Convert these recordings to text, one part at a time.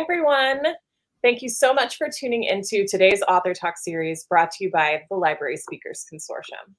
everyone. Thank you so much for tuning into today's Author Talk series brought to you by the Library Speakers Consortium.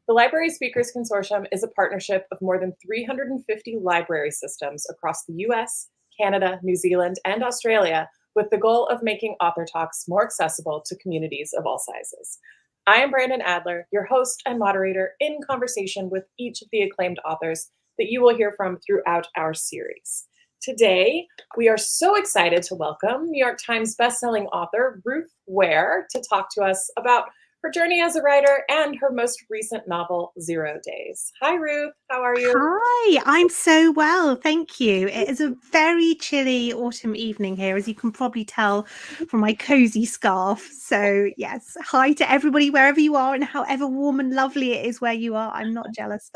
The Library Speakers Consortium is a partnership of more than 350 library systems across the US, Canada, New Zealand, and Australia, with the goal of making Author Talks more accessible to communities of all sizes. I am Brandon Adler, your host and moderator in conversation with each of the acclaimed authors that you will hear from throughout our series. Today, we are so excited to welcome New York Times bestselling author Ruth Ware to talk to us about her journey as a writer and her most recent novel, 0 Days. Hi, Ruth. How are you? Hi, I'm so well, thank you. It is a very chilly autumn evening here, as you can probably tell from my cozy scarf. So yes, hi to everybody wherever you are and however warm and lovely it is where you are. I'm not jealous.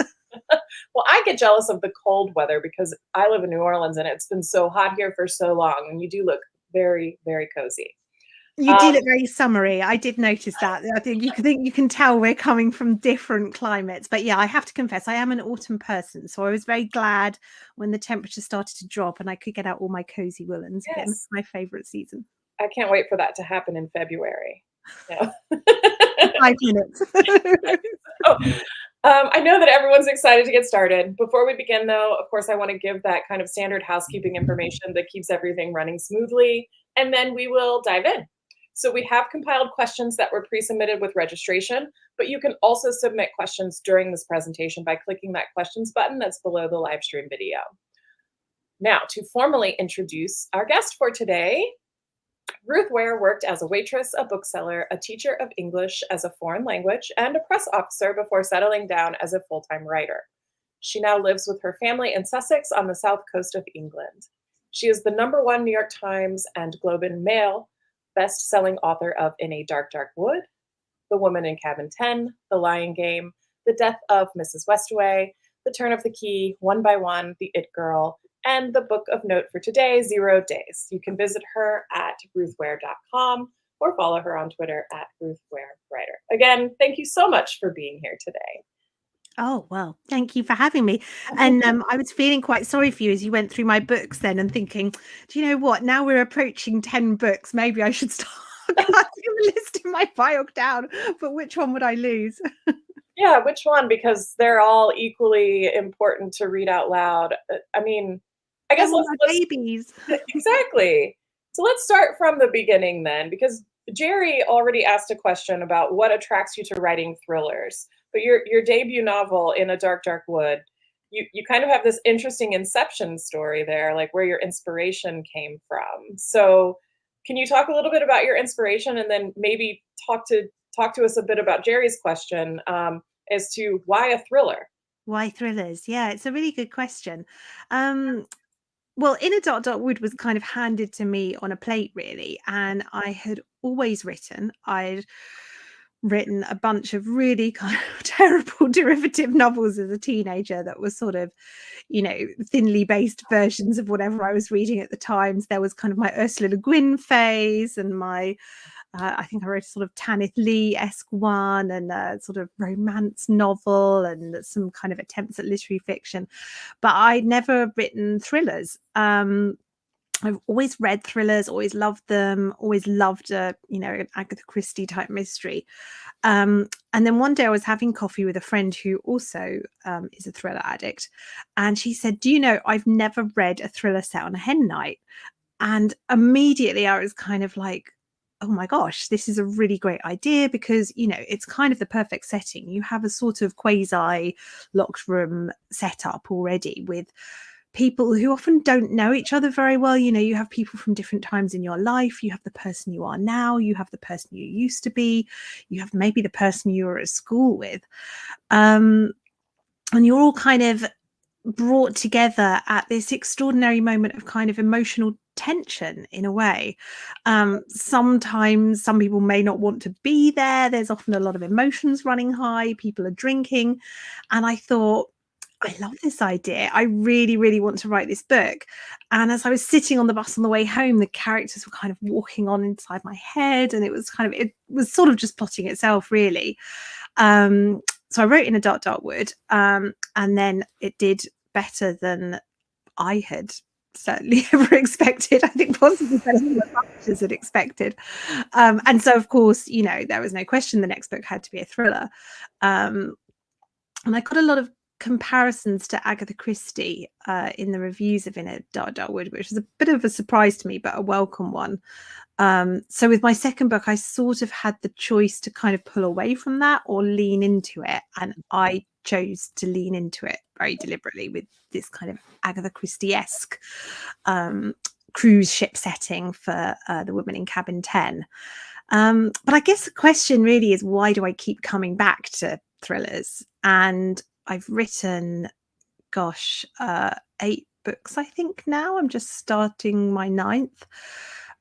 Well, I get jealous of the cold weather because I live in New Orleans and it's been so hot here for so long, and you do look very, very cozy. You do look very summery. I did notice that. I think you can tell we're coming from different climates. But yeah, I have to confess, I am an autumn person. So I was very glad when the temperature started to drop and I could get out all my cozy woolens again. Yes. It's my favorite season. I can't wait for that to happen in February. Yeah. 5 minutes. I know that everyone's excited to get started. Before we begin, though, of course, I want to give that kind of standard housekeeping information that keeps everything running smoothly, and then we will dive in. So we have compiled questions that were pre-submitted with registration, but you can also submit questions during this presentation by clicking that questions button that's below the live stream video. Now, to formally introduce our guest for today, Ruth Ware worked as a waitress, a bookseller, a teacher of English as a foreign language, and a press officer before settling down as a full-time writer. She now lives with her family in Sussex on the south coast of England. She is the #1 New York Times and Globe and Mail best-selling author of In a Dark, Dark Wood, The Woman in Cabin 10, The Lying Game, The Death of Mrs. Westaway, The Turn of the Key, One by One, The It Girl, and the book of note for today, 0 Days. You can visit her at ruthware.com or follow her on Twitter at ruthwarewriter. Again, thank you so much for being here today. Oh, well, thank you for having me. And I was feeling quite sorry for you as you went through my books then and thinking, do you know what? Now we're approaching 10 books. Maybe I should start listing my file down. But which one would I lose? Yeah, which one? Because they're all equally important to read out loud. I mean, I guess They're my babies. Exactly. So let's start from the beginning then, because Jerry already asked a question about what attracts you to writing thrillers. But your debut novel, In a Dark, Dark Wood, you kind of have this interesting inception story there, like where your inspiration came from. So can you talk a little bit about your inspiration and then maybe talk to us a bit about Jerry's question as to why a thriller? Why thrillers? Yeah, it's a really good question. Well, In a Dark, Dark Wood was kind of handed to me on a plate, really. And I had always I'd written a bunch of really kind of terrible derivative novels as a teenager that was sort of, thinly based versions of whatever I was reading at the times. There was kind of my Ursula Le Guin phase and my I think I wrote a sort of Tanith Lee-esque one and a sort of romance novel and some kind of attempts at literary fiction. But I'd never written thrillers. I've always read thrillers, always loved them, always loved an Agatha Christie type mystery. And then one day I was having coffee with a friend who also is a thriller addict. And she said, do you know, I've never read a thriller set on a hen night. And immediately I was kind of like, oh my gosh, this is a really great idea because, it's kind of the perfect setting. You have a sort of quasi locked room setup already with people who often don't know each other very well. You have people from different times in your life. You have the person you are now. You have the person you used to be. You have maybe the person you were at school with. And you're all kind of brought together at this extraordinary moment of kind of emotional tension in a way. Sometimes some people may not want to be there. There's often a lot of emotions running high. People are drinking. And I thought, I love this idea. I really, really want to write this book. And as I was sitting on the bus on the way home, the characters were kind of walking on inside my head. And it was sort of just plotting itself, really. So I wrote In a Dark, Dark Wood. And then it did better than I had certainly ever expected. I think possibly better than the publishers had expected. And so, of course, you know, there was no question the next book had to be a thriller. And I got a lot of comparisons to Agatha Christie in the reviews of In a Dark Dark Wood, which was a bit of a surprise to me, but a welcome one. So with my second book, I sort of had the choice to kind of pull away from that or lean into it. And I chose to lean into it very deliberately with this kind of Agatha Christie-esque cruise ship setting for The Woman in Cabin 10. But I guess the question really is, why do I keep coming back to thrillers? And I've written, gosh, 8 books, I think now. I'm just starting my 9th.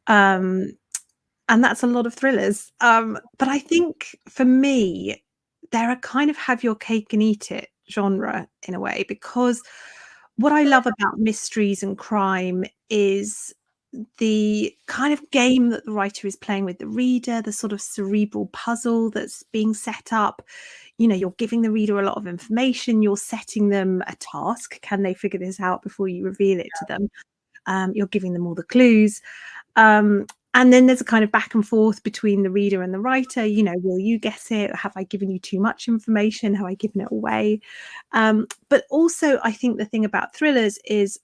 And that's a lot of thrillers. But I think for me, they're a kind of have your cake and eat it genre in a way, because what I love about mysteries and crime is the kind of game that the writer is playing with the reader, the sort of cerebral puzzle that's being set up. You know, you're giving the reader a lot of information, you're setting them a task. Can they figure this out before you reveal it to them? You're giving them all the clues. And then there's a kind of back and forth between the reader and the writer. You know, will you guess it? Have I given you too much information? Have I given it away? But also, I think the thing about thrillers is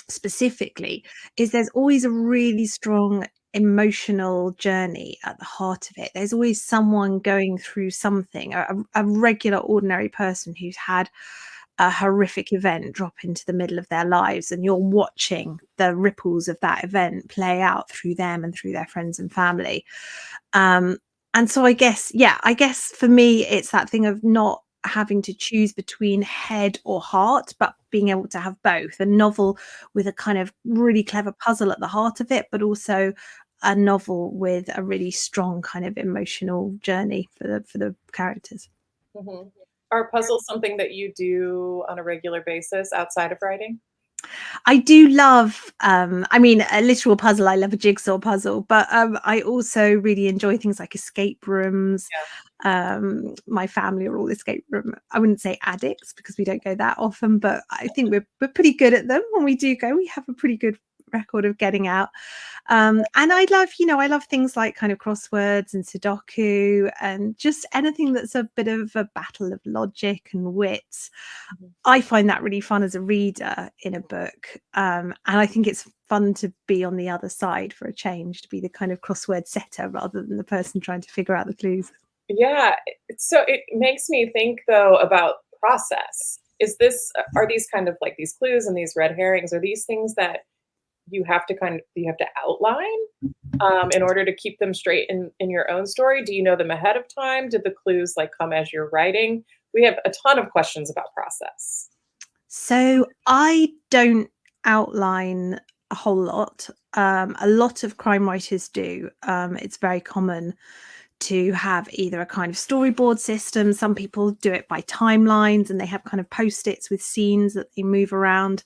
specifically is there's always a really strong emotional journey at the heart of it. There's always someone going through something, a regular ordinary person who's had a horrific event drop into the middle of their lives, and you're watching the ripples of that event play out through them and through their friends and family. And so I guess for me it's that thing of not having to choose between head or heart, but being able to have both. A novel with a kind of really clever puzzle at the heart of it, but also a novel with a really strong kind of emotional journey for the characters. Mm-hmm. Are puzzles something that you do on a regular basis outside of writing? I do love, I mean, a literal puzzle. I love a jigsaw puzzle, but I also really enjoy things like escape rooms. My family are all escape room. I wouldn't say addicts because we don't go that often, but I think we're pretty good at them. When we do go, we have a pretty good record of getting out. And I love, you know, I love things like kind of crosswords and Sudoku and just anything that's a bit of a battle of logic and wits. I find that really fun as a reader in a book. And I think it's fun to be on the other side for a change, to be the kind of crossword setter rather than the person trying to figure out the clues. Yeah. So it makes me think though about process. Is this are these kind of like these clues and these red herrings? Are these things that you have to outline in order to keep them straight in your own story? Do you know them ahead of time? Did the clues like come as you're writing? We have a ton of questions about process. So I don't outline a whole lot. A lot of crime writers do. It's very common to have either a kind of storyboard system. Some people do it by timelines and they have kind of post-its with scenes that they move around.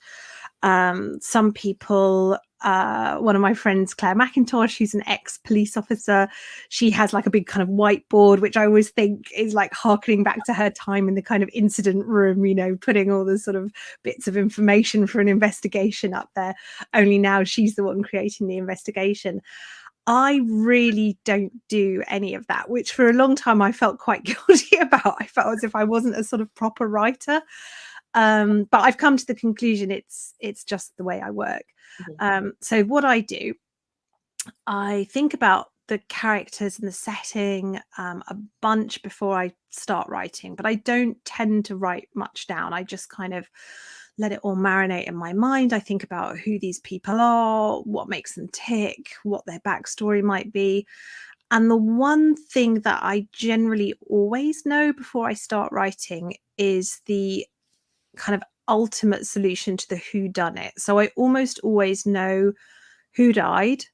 Some people, one of my friends, Claire McIntosh, who's an ex-police officer, she has like a big kind of whiteboard, which I always think is like harkening back to her time in the kind of incident room, you know, putting all the sort of bits of information for an investigation up there. Only now she's the one creating the investigation. I really don't do any of that, which for a long time I felt quite guilty about. I felt as if I wasn't a sort of proper writer. But I've come to the conclusion it's just the way I work. So what I do, I think about the characters and the setting a bunch before I start writing, but I don't tend to write much down. I just kind of let it all marinate in my mind. I think about who these people are, what makes them tick, what their backstory might be. And the one thing that I generally always know before I start writing is the kind of ultimate solution to the who done it. So I almost always know who died,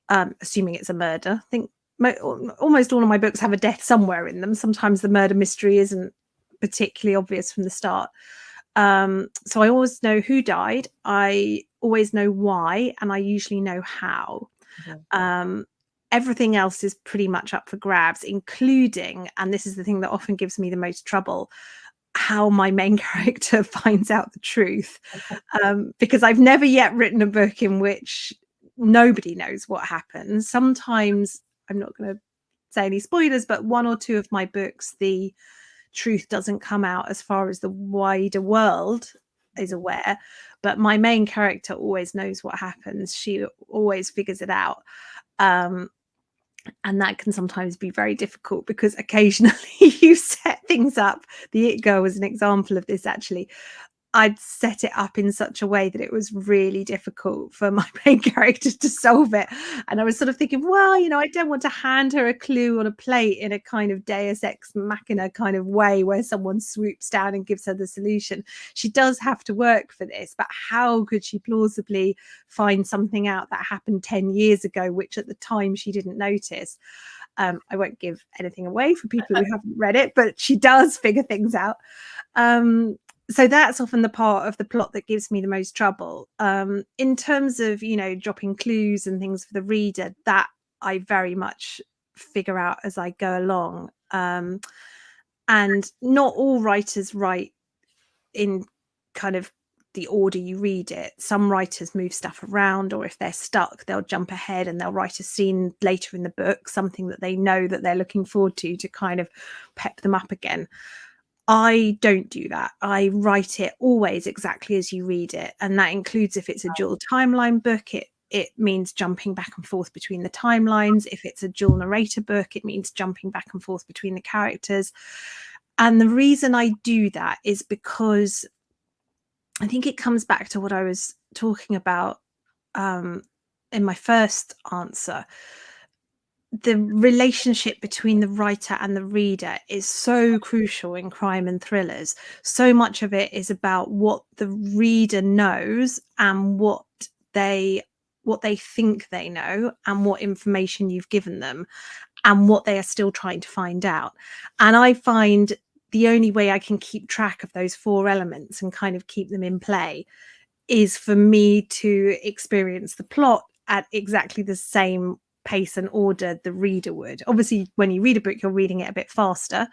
assuming it's a murder. I think almost all of my books have a death somewhere in them. Sometimes the murder mystery isn't particularly obvious from the start. So I always know who died. I always know why, and I usually know how. Everything else is pretty much up for grabs, including, and this is the thing that often gives me the most trouble, how my main character finds out the truth, because I've never yet written a book in which nobody knows what happens. Sometimes, I'm not going to say any spoilers, but one or two of my books, the truth doesn't come out as far as the wider world is aware, but my main character always knows what happens. She always figures it out. And that can sometimes be very difficult because occasionally you set things up. The It Girl was an example of this, actually. I'd set it up in such a way that it was really difficult for my main character to solve it. And I was sort of thinking, well, you know, I don't want to hand her a clue on a plate in a kind of Deus Ex Machina kind of way where someone swoops down and gives her the solution. She does have to work for this, but how could she plausibly find something out that happened 10 years ago, which at the time she didn't notice? I won't give anything away for people who haven't read it, but she does figure things out. So that's often the part of the plot that gives me the most trouble. In terms of, you know, dropping clues and things for the reader, that I very much figure out as I go along. And not all writers write in kind of the order you read it. Some writers move stuff around, or if they're stuck, they'll jump ahead and they'll write a scene later in the book, something that they know that they're looking forward to kind of pep them up again. I don't do that. I write it always exactly as you read it. And that includes if it's a dual timeline book, it means jumping back and forth between the timelines. If it's a dual narrator book, it means jumping back and forth between the characters. And the reason I do that is because I think it comes back to what I was talking about in my first answer. The relationship between the writer and the reader is so crucial in crime and thrillers. So much of it is about what the reader knows and what they think they know, and what information you've given them, and what they are still trying to find out. And I find the only way I can keep track of those four elements and kind of keep them in play is for me to experience the plot at exactly the same pace and order the reader would. Obviously, when you read a book, you're reading it a bit faster,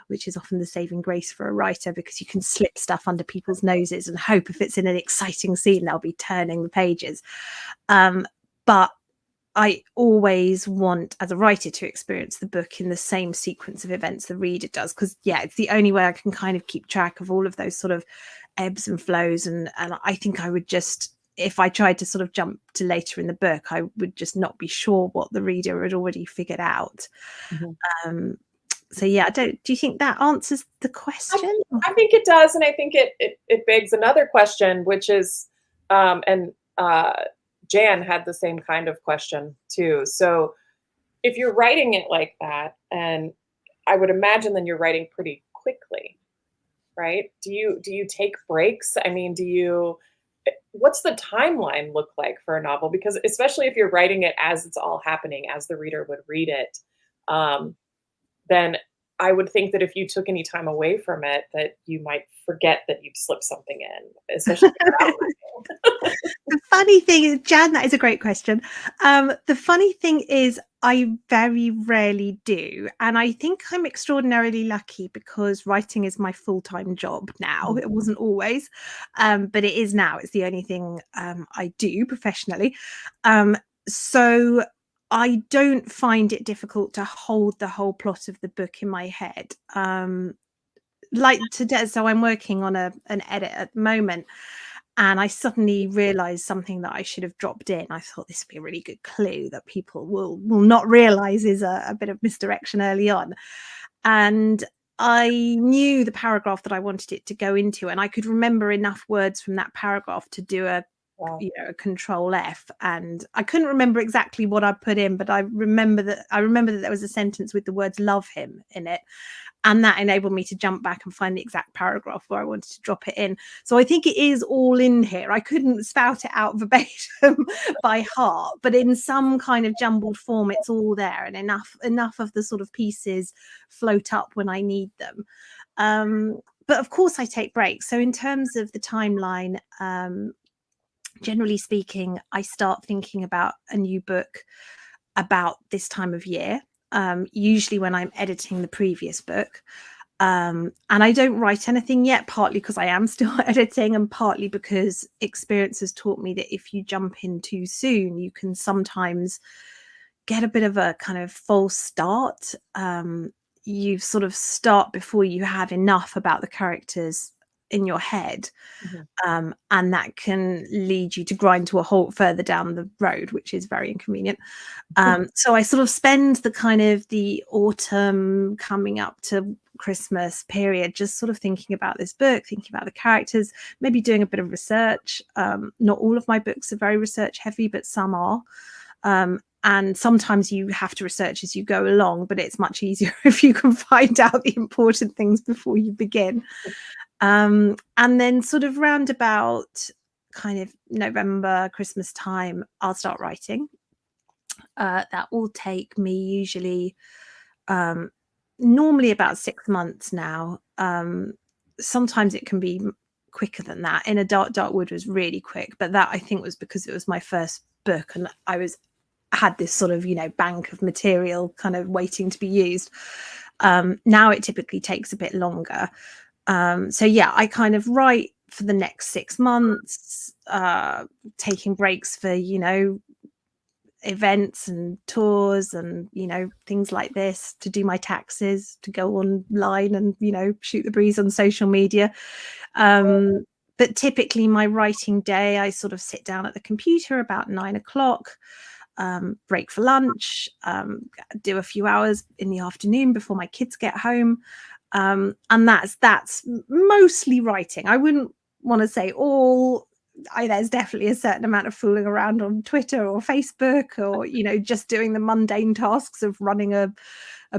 which is often the saving grace for a writer, because you can slip stuff under people's noses and hope if it's in an exciting scene, they'll be turning the pages. But I always want, as a writer, to experience the book in the same sequence of events the reader does, because, yeah, it's the only way I can kind of keep track of all of those sort of ebbs and flows. And I think I would just, if I tried to sort of jump to later in the book, I would just not be sure what the reader had already figured out. Mm-hmm. So yeah, do you think that answers the question? I think it does, and I think it begs another question, which is, and Jan had the same kind of question too. So if you're writing it like that, and I would imagine then you're writing pretty quickly, right? Do you take breaks? I mean, what's the timeline look like for a novel? Because especially if you're writing it as it's all happening, as the reader would read it, then I would think that if you took any time away from it, that you might forget that you'd slipped something in, especially. The funny thing is, Jan, that is a great question. The funny thing is, I very rarely do. And I think I'm extraordinarily lucky because writing is my full-time job now. It wasn't always, but it is now. It's the only thing I do professionally. So I don't find it difficult to hold the whole plot of the book in my head. Like today, so I'm working on an edit at the moment, and I suddenly realized something that I should have dropped in. I thought this would be a really good clue that people will not realize is a bit of misdirection early on. And I knew the paragraph that I wanted it to go into, and I could remember enough words from that paragraph to do a Control F. And I couldn't remember exactly what I put in, but I remember that there was a sentence with the words "love him" in it. And that enabled me to jump back and find the exact paragraph where I wanted to drop it in. So I think it is all in here. I couldn't spout it out verbatim by heart, but in some kind of jumbled form, it's all there, and enough of the sort of pieces float up when I need them. But of course I take breaks. So in terms of the timeline, generally speaking, I start thinking about a new book about this time of year. Usually when I'm editing the previous book. And I don't write anything yet, partly because I am still editing, and partly because experience has taught me that if you jump in too soon, you can sometimes get a bit of a kind of false start. You sort of start before you have enough about the characters in your head. And that can lead you to grind to a halt further down the road, which is very inconvenient. So I sort of spend the kind of the autumn coming up to Christmas period just sort of thinking about this book, thinking about the characters, maybe doing a bit of research. Not all of my books are very research heavy, but some are. And sometimes you have to research as you go along, but it's much easier if you can find out the important things before you begin. And then sort of round about kind of November, Christmas time, I'll start writing. That will take me usually normally about 6 months now. Sometimes it can be quicker than that. In a Dark Wood was really quick, but that I think was because it was my first book and I had this sort of, bank of material kind of waiting to be used. Now it typically takes a bit longer. So yeah, I kind of write for the next 6 months, taking breaks for, events and tours and, things like this, to do my taxes, to go online and, shoot the breeze on social media. But typically my writing day, I sort of sit down at the computer about 9 o'clock, break for lunch, do a few hours in the afternoon before my kids get home. And that's mostly writing. I wouldn't want to say all. There's definitely a certain amount of fooling around on Twitter or Facebook, or just doing the mundane tasks of running a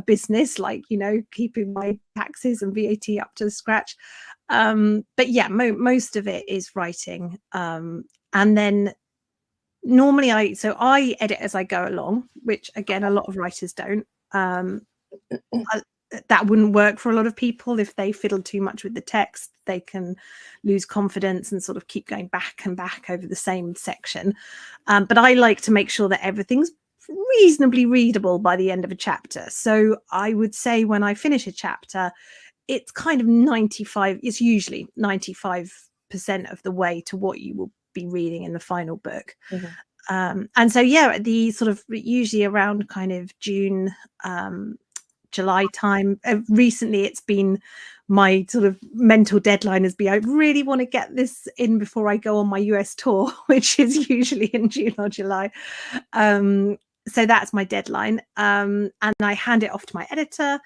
business, like keeping my taxes and VAT up to scratch. But yeah, most of it is writing. And then normally I edit as I go along, which again a lot of writers don't. That wouldn't work for a lot of people. If they fiddle too much with the text, they can lose confidence and sort of keep going back and back over the same section. But I like to make sure that everything's reasonably readable by the end of a chapter. So I would say when I finish a chapter, it's kind of it's usually 95% of the way to what you will be reading in the final book. And so yeah, the sort of usually around kind of June, July time. Recently it's been my sort of mental deadline has been, I really want to get this in before I go on my US tour, which is usually in June or July. So that's my deadline. And I hand it off to my editor.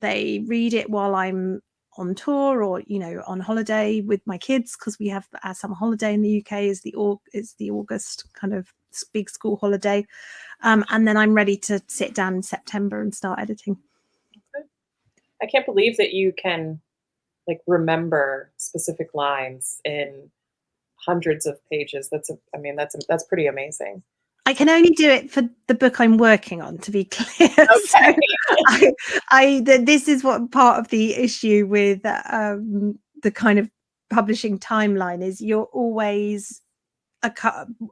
They read it while I'm on tour or on holiday with my kids, because we have our summer holiday in the UK is the August kind of big school holiday. And then I'm ready to sit down in September and start editing. I can't believe that you can remember specific lines in hundreds of pages. That's pretty amazing. I can only do it for the book I'm working on, to be clear. Okay. So this is what part of the issue with the kind of publishing timeline is. You're always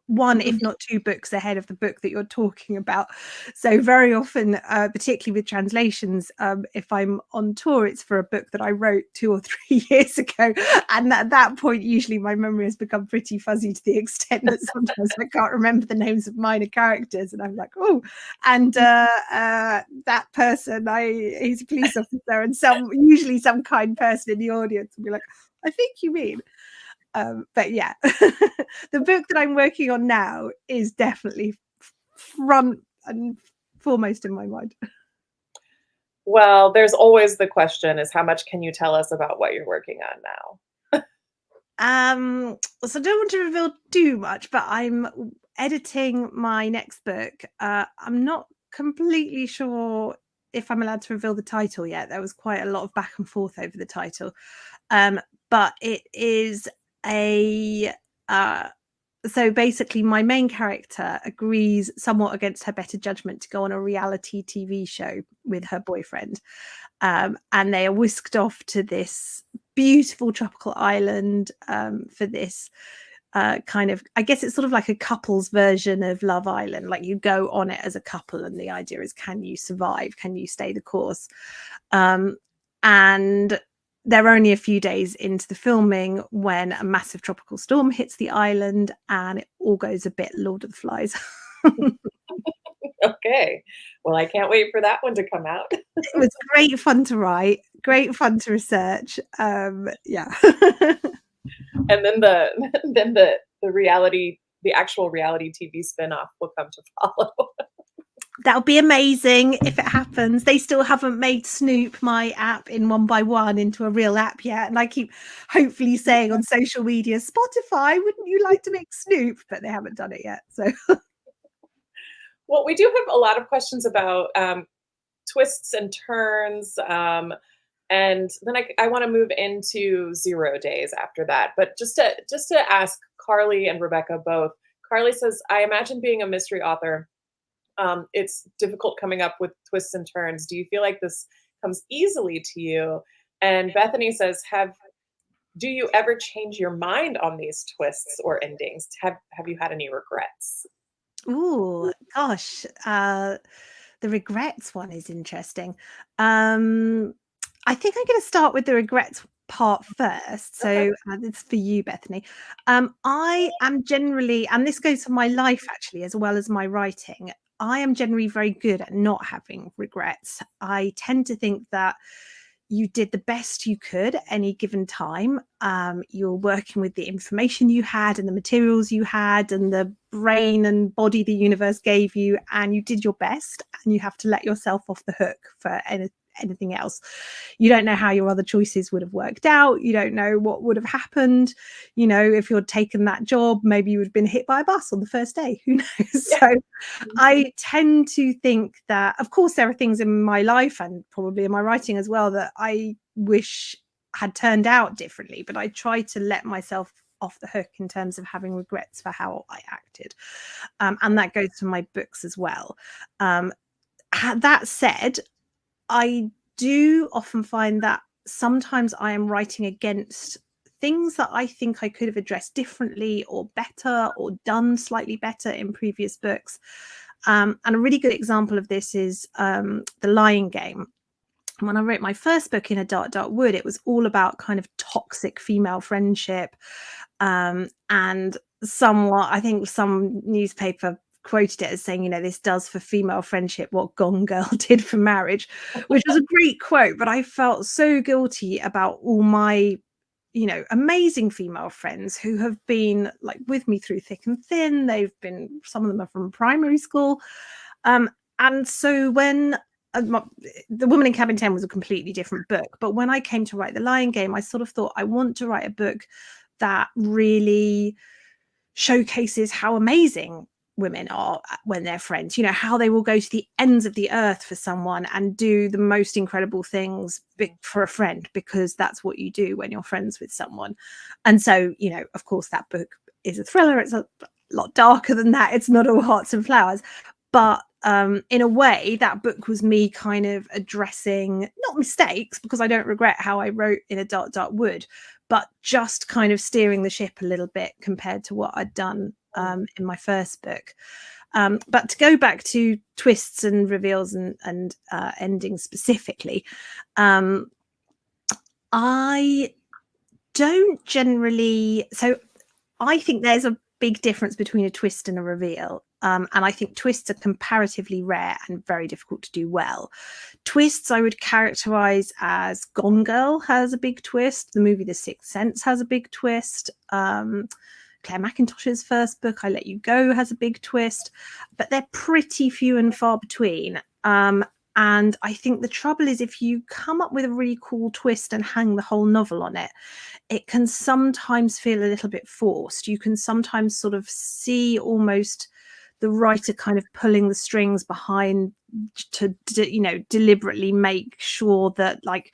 one, if not two books ahead of the book that you're talking about. So very often, particularly with translations, if I'm on tour, it's for a book that I wrote 2 or 3 years ago. And at that point, usually my memory has become pretty fuzzy to the extent that sometimes I can't remember the names of minor characters. And I'm like, oh, and that person, he's a police officer, and usually some kind person in the audience will be like, I think you mean. But yeah, the book that I'm working on now is definitely front and foremost in my mind. Well, there's always the question is, how much can you tell us about what you're working on now? So I don't want to reveal too much, but I'm editing my next book. I'm not completely sure if I'm allowed to reveal the title yet. There was quite a lot of back and forth over the title. But it is so basically my main character agrees somewhat against her better judgment to go on a reality TV show with her boyfriend, and they are whisked off to this beautiful tropical island for this kind of, I guess it's sort of like a couple's version of Love Island. Like you go on it as a couple and the idea is, can you survive, can you stay the course? And they're only a few days into the filming when a massive tropical storm hits the island and it all goes a bit Lord of the Flies. Okay. Well, I can't wait for that one to come out. It was great fun to write, great fun to research. Yeah. And then the then the reality the actual reality TV spinoff will come to follow. That'll be amazing if it happens. They still haven't made Snoop, my app, in One by One into a real app yet. And I keep hopefully saying on social media, Spotify, wouldn't you like to make Snoop? But they haven't done it yet. So Well, we do have a lot of questions about twists and turns. And then I want to move into 0 days after that. But just to ask Carly and Rebecca both. Carly says, I imagine being a mystery author, it's difficult coming up with twists and turns. Do you feel like this comes easily to you? And Bethany says, do you ever change your mind on these twists or endings? Have you had any regrets? ooh, gosh, the regrets one is interesting. Um, I think I'm going to start with the regrets part first. Okay. So it's for you, Bethany. I am generally, and this goes for my life actually, as well as my writing. I am generally very good at not having regrets. I tend to think that you did the best you could at any given time. You're working with the information you had and the materials you had and the brain and body the universe gave you, and you did your best, and you have to let yourself off the hook for anything else. You don't know how your other choices would have worked out. You don't know what would have happened. You know, if you'd taken that job, maybe you would have been hit by a bus on the first day. Who knows? Yeah. So I tend to think that, of course, there are things in my life and probably in my writing as well that I wish had turned out differently, but I try to let myself off the hook in terms of having regrets for how I acted. And that goes for my books as well. That said, I do often find that sometimes I am writing against things that I think I could have addressed differently or better or done slightly better in previous books. And a really good example of this is The Lying Game. When I wrote my first book, In a Dark, Dark Wood, it was all about kind of toxic female friendship. And somewhat, I think some newspaper quoted it as saying, you know, this does for female friendship what Gone Girl did for marriage, which was a great quote. But I felt so guilty about all my, you know, amazing female friends who have been like with me through thick and thin. They've been, some of them are from primary school. And so when The Woman in Cabin 10 was a completely different book, but when I came to write The Lying Game, I sort of thought I want to write a book that really showcases how amazing women are when they're friends, you know, how they will go to the ends of the earth for someone and do the most incredible things for a friend, because that's what you do when you're friends with someone. And so, you know, of course that book is a thriller. It's a lot darker than that. It's not all hearts and flowers, but in a way that book was me kind of addressing not mistakes, because I don't regret how I wrote In a Dark, Dark Wood, but just kind of steering the ship a little bit compared to what I'd done in my first book. But to go back to twists and reveals and endings specifically, I don't generally. So I think there's a big difference between a twist and a reveal. And I think twists are comparatively rare and very difficult to do well. Twists I would characterize as Gone Girl has a big twist. The movie The Sixth Sense has a big twist. Claire McIntosh's first book, I Let You Go, has a big twist, but they're pretty few and far between. And I think the trouble is if you come up with a really cool twist and hang the whole novel on it, it can sometimes feel a little bit forced. You can sometimes sort of see almost the writer kind of pulling the strings behind to you know, deliberately make sure that, like,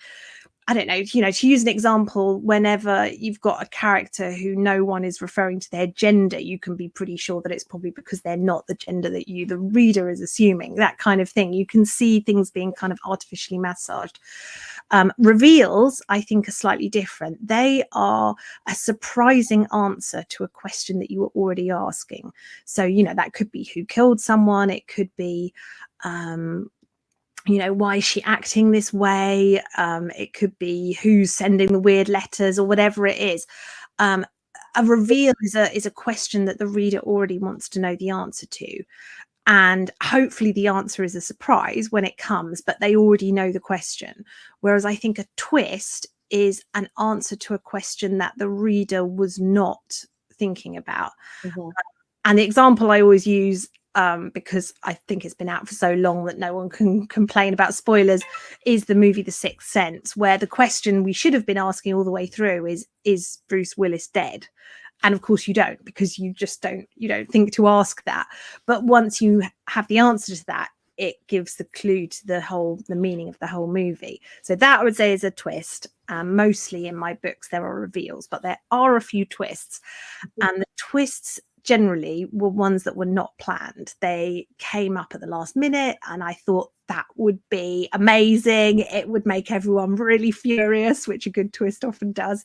I don't know, you know, to use an example, whenever you've got a character who no one is referring to their gender, you can be pretty sure that it's probably because they're not the gender that you, the reader, is assuming. That kind of thing. You can see things being kind of artificially massaged. Reveals, I think, are slightly different. They are a surprising answer to a question that you were already asking. So, you know, that could be who killed someone. It could be, why is she acting this way? It could be who's sending the weird letters or whatever it is. A reveal is a question that the reader already wants to know the answer to. And hopefully the answer is a surprise when it comes, but they already know the question. Whereas I think a twist is an answer to a question that the reader was not thinking about. Mm-hmm. And the example I always use, because I think it's been out for so long that no one can complain about spoilers, is the movie The Sixth Sense, where the question we should have been asking all the way through is Bruce Willis dead? And of course you don't, because you don't think to ask that. But once you have the answer to that, it gives the clue to the meaning of the whole movie. So that I would say is a twist. Mostly in my books there are reveals, but there are a few twists, and the twists generally were ones that were not planned. They came up at the last minute, and I thought that would be amazing. It would make everyone really furious, which a good twist often does.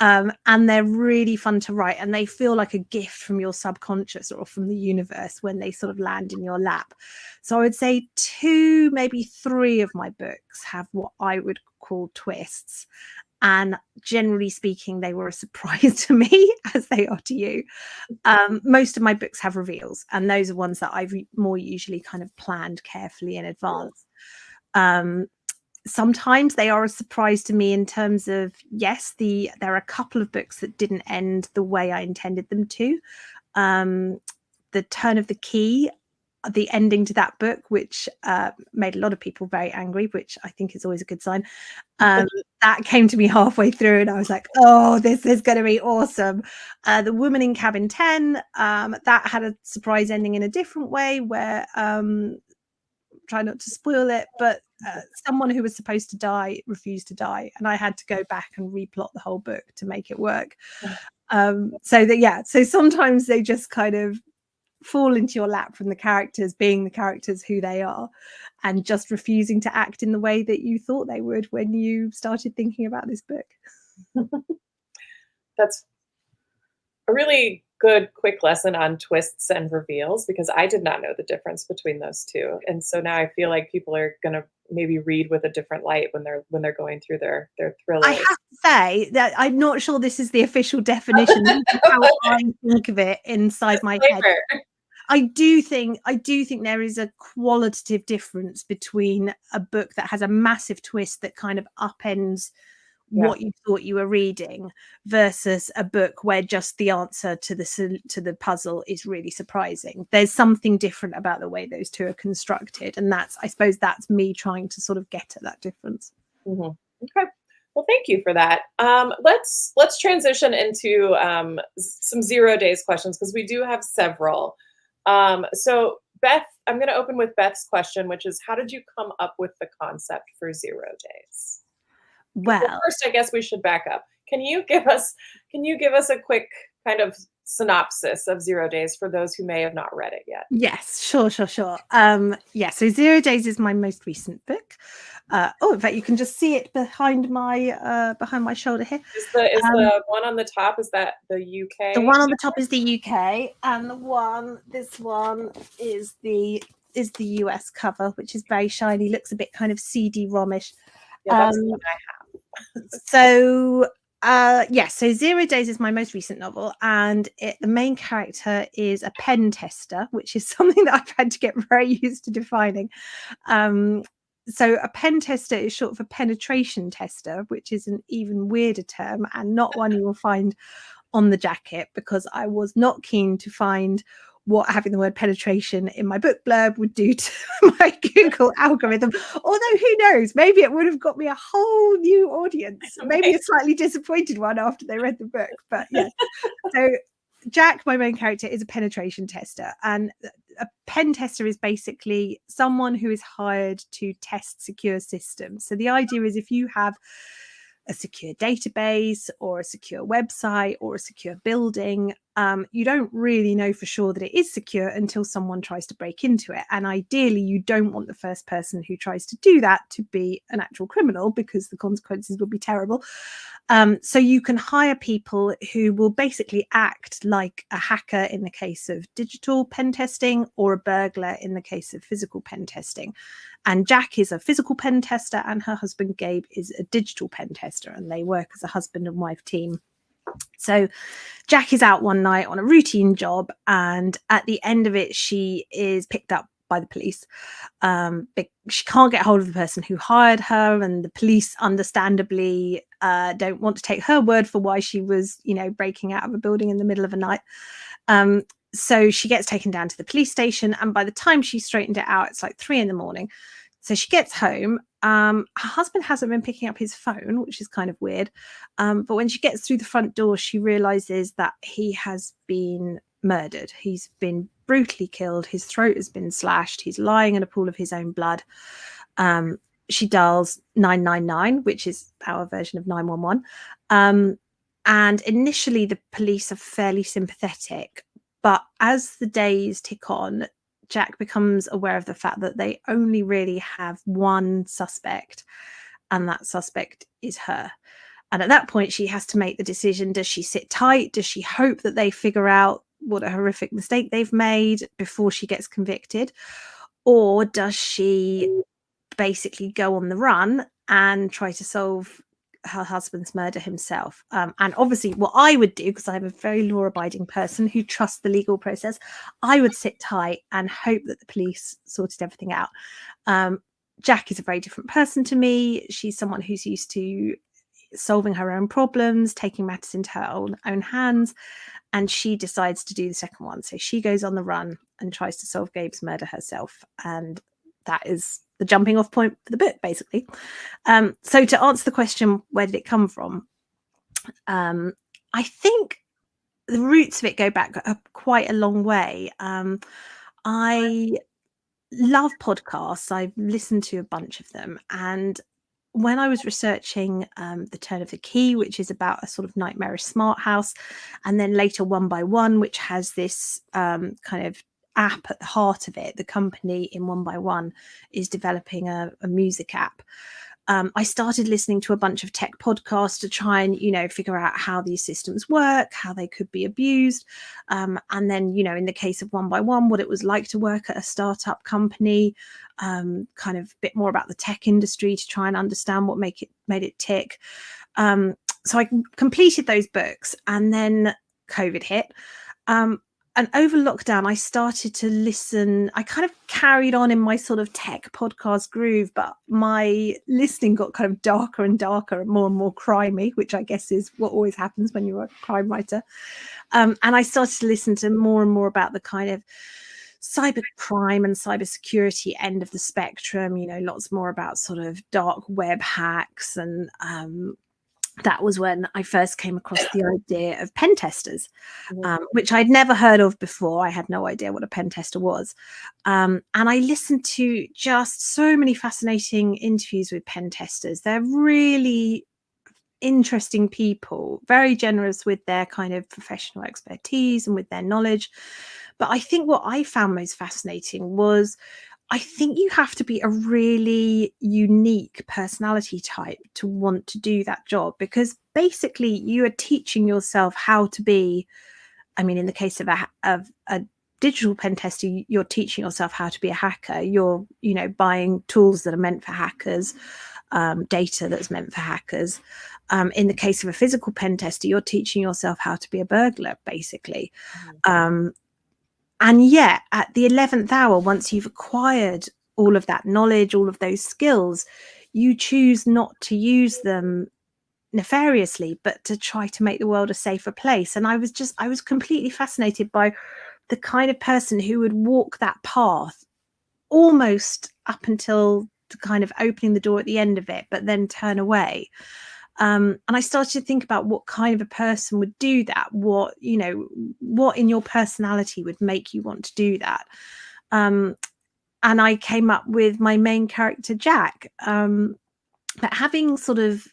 And they're really fun to write, and they feel like a gift from your subconscious or from the universe when they sort of land in your lap. So I would say 2, maybe 3 of my books have what I would call twists. And generally speaking, they were a surprise to me, as they are to you. Most of my books have reveals, and those are ones that I've more usually kind of planned carefully in advance. Sometimes they are a surprise to me in terms of, yes, there are a couple of books that didn't end the way I intended them to. The Turn of the Key, the ending to that book, which made a lot of people very angry, which I think is always a good sign. That came to me halfway through, and I was like, oh, this is going to be awesome. The Woman in Cabin 10, that had a surprise ending in a different way, where try not to spoil it, but someone who was supposed to die refused to die, and I had to go back and replot the whole book to make it work. So sometimes they just kind of fall into your lap from the characters being the characters who they are, and just refusing to act in the way that you thought they would when you started thinking about this book. That's a really good quick lesson on twists and reveals, because I did not know the difference between those two. And so now I feel like people are going to maybe read with a different light when they're going through their thrillers. I have to say that I'm not sure this is the official definition. This is how I think of it inside my head. I do think there is a qualitative difference between a book that has a massive twist that kind of upends what you thought you were reading, versus a book where just the answer to the puzzle is really surprising. There's something different about the way those two are constructed, and I suppose that's me trying to sort of get at that difference. Mm-hmm. Okay. Well, thank you for that. Let's transition into some 0 days questions, because we do have several. So Beth, I'm going to open with Beth's question, which is, how did you come up with the concept for 0 days? Well, first, I guess we should back up. Can you give us a quick kind of synopsis of 0 days for those who may have not read it yet? Yes, sure. So 0 Days is my most recent book. In fact, you can just see it behind my shoulder here. Is the one on the top, is that the UK? The one on the top is the UK, and this one is the US cover, which is very shiny, looks a bit kind of CD-ROM-ish. Yeah, that's the one I have. So 0 Days is my most recent novel, and the main character is a pen tester, which is something that I've had to get very used to defining. So a pen tester is short for penetration tester, which is an even weirder term, and not one you will find on the jacket, because I was not keen to find what having the word penetration in my book blurb would do to my Google algorithm. Although who knows, maybe it would have got me a whole new audience, maybe a slightly disappointed one after they read the book. But yeah, so Jack, my main character, is a penetration tester, and a pen tester is basically someone who is hired to test secure systems. So the idea is, if you have a secure database or a secure website or a secure building, you don't really know for sure that it is secure until someone tries to break into it. And ideally, you don't want the first person who tries to do that to be an actual criminal, because the consequences would be terrible. So you can hire people who will basically act like a hacker in the case of digital pen testing, or a burglar in the case of physical pen testing. And Jack is a physical pen tester, and her husband Gabe is a digital pen tester, and they work as a husband and wife team. So Jack is out one night on a routine job, and at the end of it, she is picked up by the police. She can't get hold of the person who hired her, and the police understandably don't want to take her word for why she was, breaking out of a building in the middle of a night. So she gets taken down to the police station, and by the time she straightened it out, it's like 3 a.m. So she gets home. Her husband hasn't been picking up his phone, which is kind of weird. But when she gets through the front door, she realizes that he has been murdered. He's been brutally killed. His throat has been slashed. He's lying in a pool of his own blood. She dials 999, which is our version of 911. And initially, the police are fairly sympathetic. But as the days tick on, Jack becomes aware of the fact that they only really have one suspect, and that suspect is her. And at that point, she has to make the decision: does she sit tight? Does she hope that they figure out what a horrific mistake they've made before she gets convicted? Or does she basically go on the run and try to solve her husband's murder himself? And obviously what I would do, because I'm a very law-abiding person who trusts the legal process, I would sit tight and hope that the police sorted everything out. Jack is a very different person to me. She's someone who's used to solving her own problems, taking matters into her own hands, and she decides to do the second one. So she goes on the run and tries to solve Gabe's murder herself, and that is the jumping off point for the book, basically. So to answer the question, where did it come from? I think the roots of it go back quite a long way. I love podcasts. I've listened to a bunch of them, and when I was researching The Turn of the Key, which is about a sort of nightmarish smart house, and then later One by One, which has this kind of app at the heart of it, the company in One by One is developing a music app. I started listening to a bunch of tech podcasts to try and, figure out how these systems work, how they could be abused. And then, in the case of One by One, what it was like to work at a startup company, kind of a bit more about the tech industry to try and understand what made it tick. So I completed those books, and then COVID hit. And over lockdown, I started to listen. I kind of carried on in my sort of tech podcast groove, but my listening got kind of darker and darker and more crimey, which I guess is what always happens when you're a crime writer. And I started to listen to more and more about the kind of cyber crime and cybersecurity end of the spectrum, lots more about sort of dark web hacks. And that was when I first came across the idea of pen testers, which I'd never heard of before. I had no idea what a pen tester was. And I listened to just so many fascinating interviews with pen testers. They're really interesting people, very generous with their kind of professional expertise and with their knowledge. But I think what I found most fascinating was, I think you have to be a really unique personality type to want to do that job, because basically you are teaching yourself how to be, in the case of a digital pen tester, you're teaching yourself how to be a hacker. You're, buying tools that are meant for hackers, data that's meant for hackers. In the case of a physical pen tester, you're teaching yourself how to be a burglar, basically. And yet, at the 11th hour, once you've acquired all of that knowledge, all of those skills, you choose not to use them nefariously, but to try to make the world a safer place. And I was completely fascinated by the kind of person who would walk that path almost up until the kind of opening the door at the end of it, but then turn away. And I started to think about what kind of a person would do that. What in your personality would make you want to do that. And I came up with my main character, Jack. But having sort of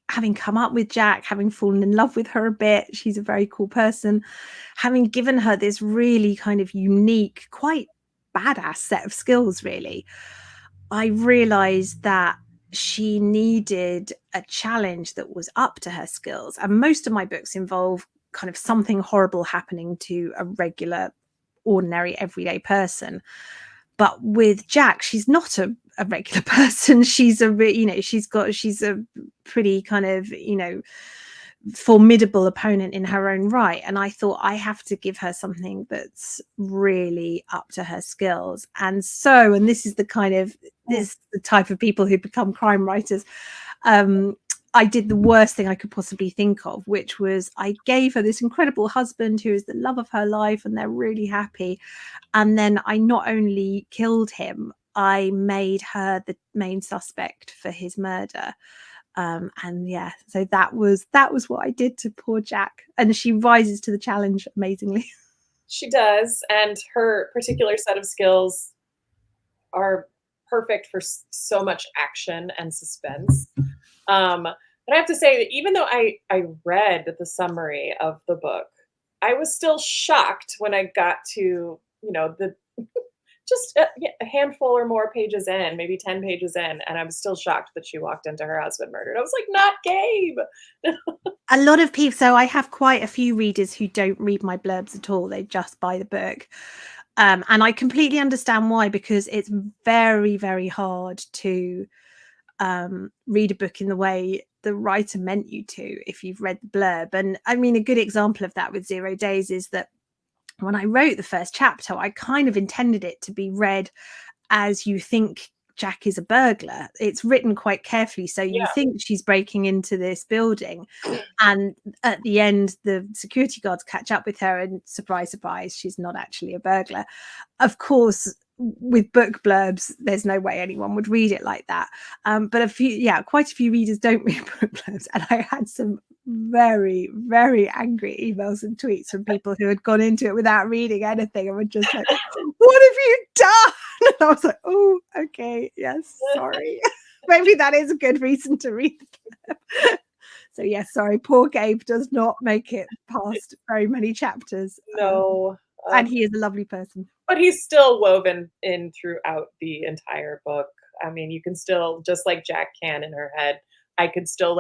having come up with Jack, having fallen in love with her a bit, she's a very cool person, having given her this really kind of unique, quite badass set of skills, really, I realized that she needed a challenge that was up to her skills. And most of my books involve kind of something horrible happening to a regular, ordinary, everyday person. But with Jack, she's not a regular person. She's she's a pretty kind of, formidable opponent in her own right. And I thought, I have to give her something that's really up to her skills. And this is the type of people who become crime writers. I did the worst thing I could possibly think of, which was I gave her this incredible husband who is the love of her life, and they're really happy. And then I not only killed him, I made her the main suspect for his murder. And yeah, so that was what I did to poor Jack, and she rises to the challenge amazingly. She does, and her particular set of skills are perfect for so much action and suspense. But I have to say that even though I read the summary of the book, I was still shocked when I got to, the just a handful or more pages in, maybe 10 pages in, and I was still shocked that she walked into her husband murdered. I was like, not Gabe. A lot of people, so I have quite a few readers who don't read my blurbs at all. They just buy the book. And I completely understand why, because it's very, very hard to read a book in the way the writer meant you to if you've read the blurb. And I mean, a good example of that with 0 Days is that when I wrote the first chapter, I kind of intended it to be read as you think Jack is a burglar. It's written quite carefully, so you think she's breaking into this building, and at the end the security guards catch up with her, and surprise, surprise, she's not actually a burglar. Of course, with book blurbs, there's no way anyone would read it like that. But quite a few readers don't read book blurbs, and I had some very, very angry emails and tweets from people who had gone into it without reading anything and were just like, what have you done? And I was like, oh, okay, yes, sorry. Maybe that is a good reason to read the blurb. So yes, sorry, poor Gabe does not make it past very many chapters. No. And he is a lovely person. But he's still woven in throughout the entire book. I mean, you can still, just like Jack can in her head, I could still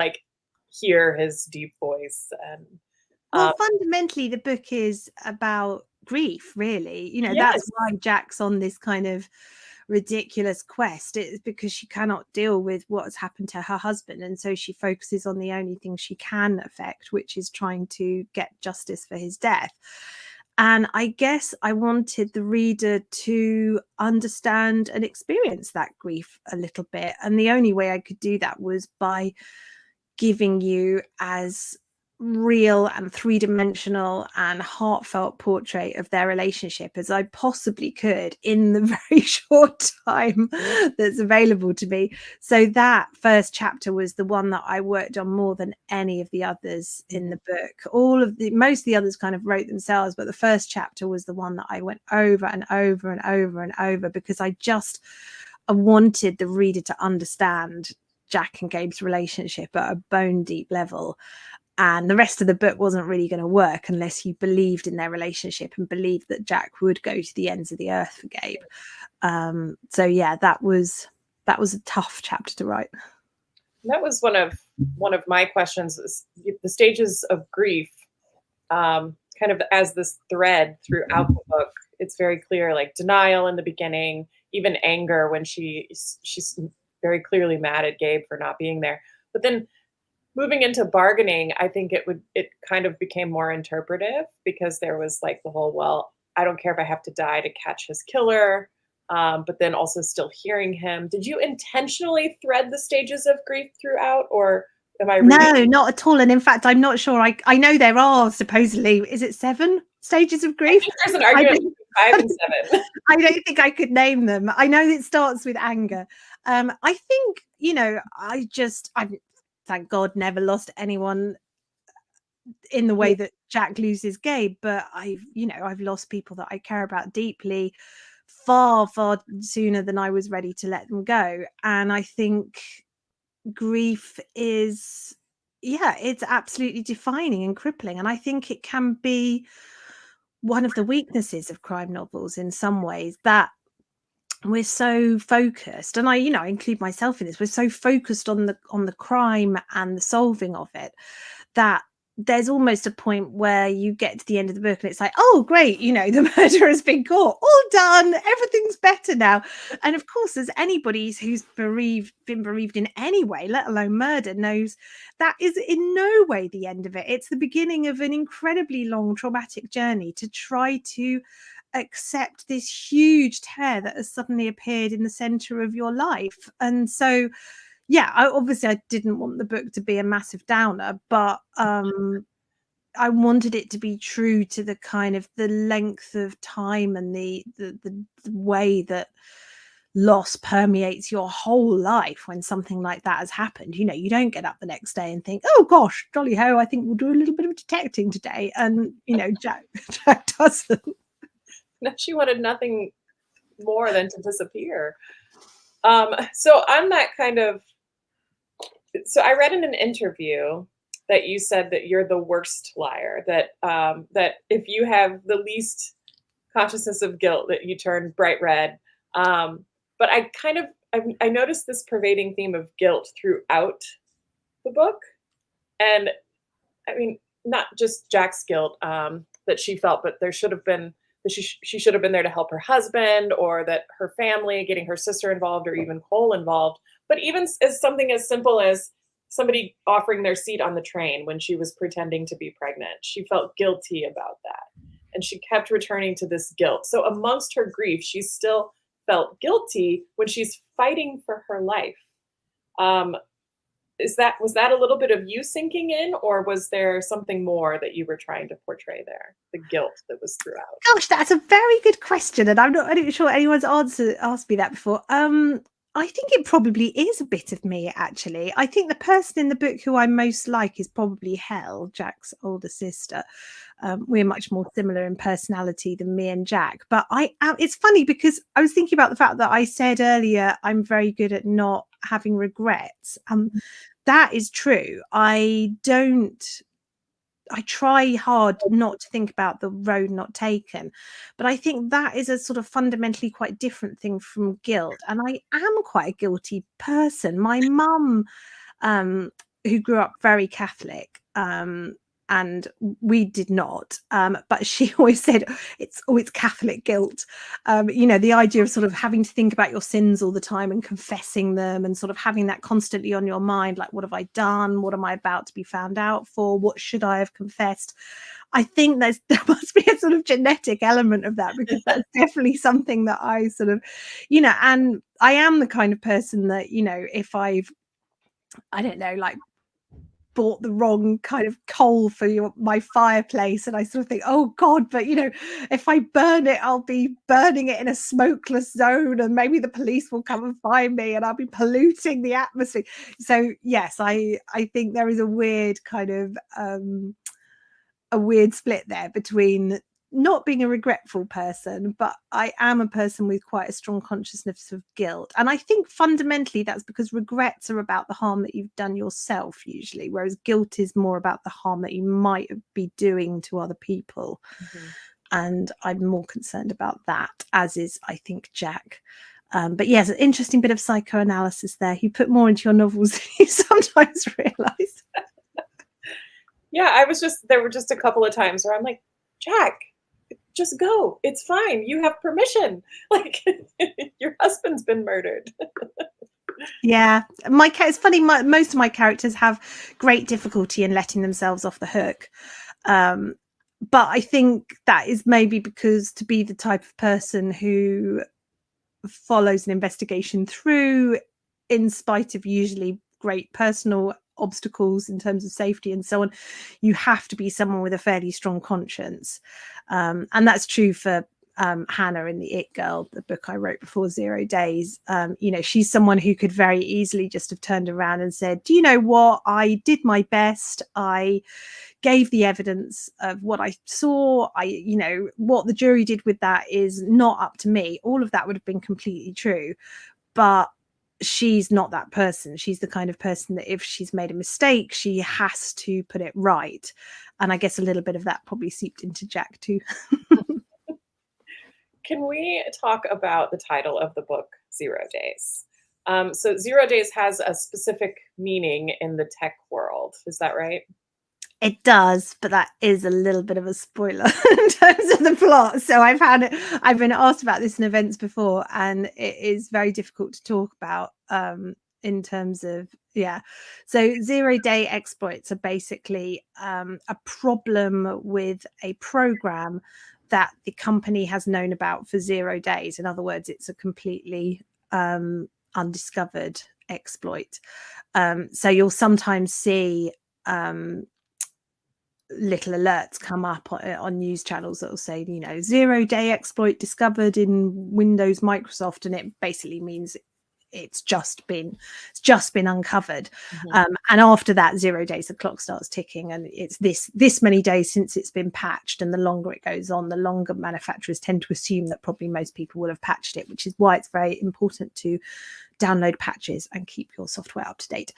hear his deep voice. And well, fundamentally, the book is about grief, really. Yes. That's why Jack's on this kind of ridiculous quest. It's because she cannot deal with what has happened to her husband, and so she focuses on the only thing she can affect, which is trying to get justice for his death. And I guess I wanted the reader to understand and experience that grief a little bit, and the only way I could do that was by giving you as real and three-dimensional and heartfelt portrait of their relationship as I possibly could in the very short time that's available to me. So that first chapter was the one that I worked on more than any of the others in the book. Most of the others kind of wrote themselves, but the first chapter was the one that I went over and over and over and over, because I wanted the reader to understand Jack and Gabe's relationship at a bone deep level. And the rest of the book wasn't really going to work unless you believed in their relationship and believed that Jack would go to the ends of the earth for Gabe. So yeah, that was a tough chapter to write. That was one of my questions, is the stages of grief, kind of as this thread throughout the book. It's very clear, like denial in the beginning, even anger when she's very clearly mad at Gabe for not being there. But then moving into bargaining, I think it kind of became more interpretive, because there was the whole, well, I don't care if I have to die to catch his killer, but then also still hearing him. Did you intentionally thread the stages of grief throughout, or am I reading? No, not at all. And in fact, I'm not sure. I know there are supposedly, is it 7 stages of grief? I think there's an argument between 5 and 7. I don't think I could name them. I know it starts with anger. I think, I thank God never lost anyone in the way that Jack loses Gabe, but I've lost people that I care about deeply far, far sooner than I was ready to let them go. And I think grief is yeah, it's absolutely defining and crippling. And I think it can be one of the weaknesses of crime novels in some ways, that we're so focused, and I include myself in this, we're so focused on the crime and the solving of it, that there's almost a point where you get to the end of the book and it's like, oh great, the murderer has been caught, all done, everything's better now. And of course, as anybody who's been bereaved in any way, let alone murder, knows that is in no way the end of it. It's the beginning of an incredibly long traumatic journey to try to accept this huge tear that has suddenly appeared in the center of your life. And so yeah, I didn't want the book to be a massive downer, but I wanted it to be true to the kind of the length of time and the way that loss permeates your whole life when something like that has happened. You don't get up the next day and think, oh gosh, jolly ho, I think we'll do a little bit of detecting today. And Jack doesn't. No, she wanted nothing more than to disappear. So I'm that kind of. So I read in an interview that you said that you're the worst liar. That if you have the least consciousness of guilt, that you turn bright red. But I noticed this pervading theme of guilt throughout the book, and I mean, not just Jack's guilt that she felt, but there should have been that she should have been there to help her husband, or that her family, getting her sister involved, or even Cole involved. But even as something as simple as somebody offering their seat on the train when she was pretending to be pregnant, she felt guilty about that, and she kept returning to this guilt. So amongst her grief, she still felt guilty when she's fighting for her life. Um, was that a little bit of you sinking in, or was there something more that you were trying to portray there, the guilt that was throughout? Gosh, that's a very good question, and I'm not sure anyone's asked me that before. I think it probably is a bit of me, actually. I think the person in the book who I most like is probably Hel, Jack's older sister. We're much more similar in personality than me and Jack. But it's funny because I was thinking about the fact that I said earlier I'm very good at not having regrets. That is true. I try hard not to think about the road not taken, but I think that is a sort of fundamentally quite different thing from guilt. And I am quite a guilty person. My mum, who grew up very Catholic, and we did not, but she always said it's Catholic guilt. The idea of sort of having to think about your sins all the time and confessing them, and sort of having that constantly on your mind, like, what have I done, what am I about to be found out for, what should I have confessed? I think there must be a sort of genetic element of that, because that's definitely something that I sort of, and I am the kind of person that, if I don't know, like, bought the wrong kind of coal for my fireplace, and I sort of think, oh god, but if I burn it, I'll be burning it in a smokeless zone, and maybe the police will come and find me, and I'll be polluting the atmosphere. So yes, I think there is a weird kind of a weird split there between not being a regretful person, but I am a person with quite a strong consciousness of guilt. And I think fundamentally that's because regrets are about the harm that you've done yourself usually, whereas guilt is more about the harm that you might be doing to other people. Mm-hmm. And I'm more concerned about that, as is, I think, Jack. But yes, an interesting bit of psychoanalysis there. You put more into your novels than you sometimes realise. Yeah, there were just a couple of times where I'm like, Jack, just go. It's fine. You have permission. Like, your husband's been murdered. Yeah, it's funny. Most of my characters have great difficulty in letting themselves off the hook. But I think that is maybe because to be the type of person who follows an investigation through, in spite of usually great personal obstacles in terms of safety and so on, you have to be someone with a fairly strong conscience. And that's true for Hannah in the It Girl, the book I wrote before 0 Days. She's someone who could very easily just have turned around and said, do you know what? I did my best. I gave the evidence of what I saw. What the jury did with that is not up to me. All of that would have been completely true. But she's not that person. She's the kind of person that if she's made a mistake, she has to put it right. And I guess a little bit of that probably seeped into Jack too. Can we talk about the title of the book, 0 Days? So 0 Days has a specific meaning in the tech world. Is that right? It does, but that is a little bit of a spoiler in terms of the plot. So I've been asked about this in events before, and it is very difficult to talk about in terms of, yeah. So 0-day exploits are basically a problem with a program that the company has known about for 0 days. In other words, it's a completely undiscovered exploit. So you'll sometimes see little alerts come up on news channels that will say, 0-day exploit discovered in Windows Microsoft, and it basically means it's just been uncovered. Mm-hmm. And after that 0 days, the clock starts ticking, and it's this many days since it's been patched. And the longer it goes on, the longer manufacturers tend to assume that probably most people will have patched it, which is why it's very important to download patches and keep your software up to date.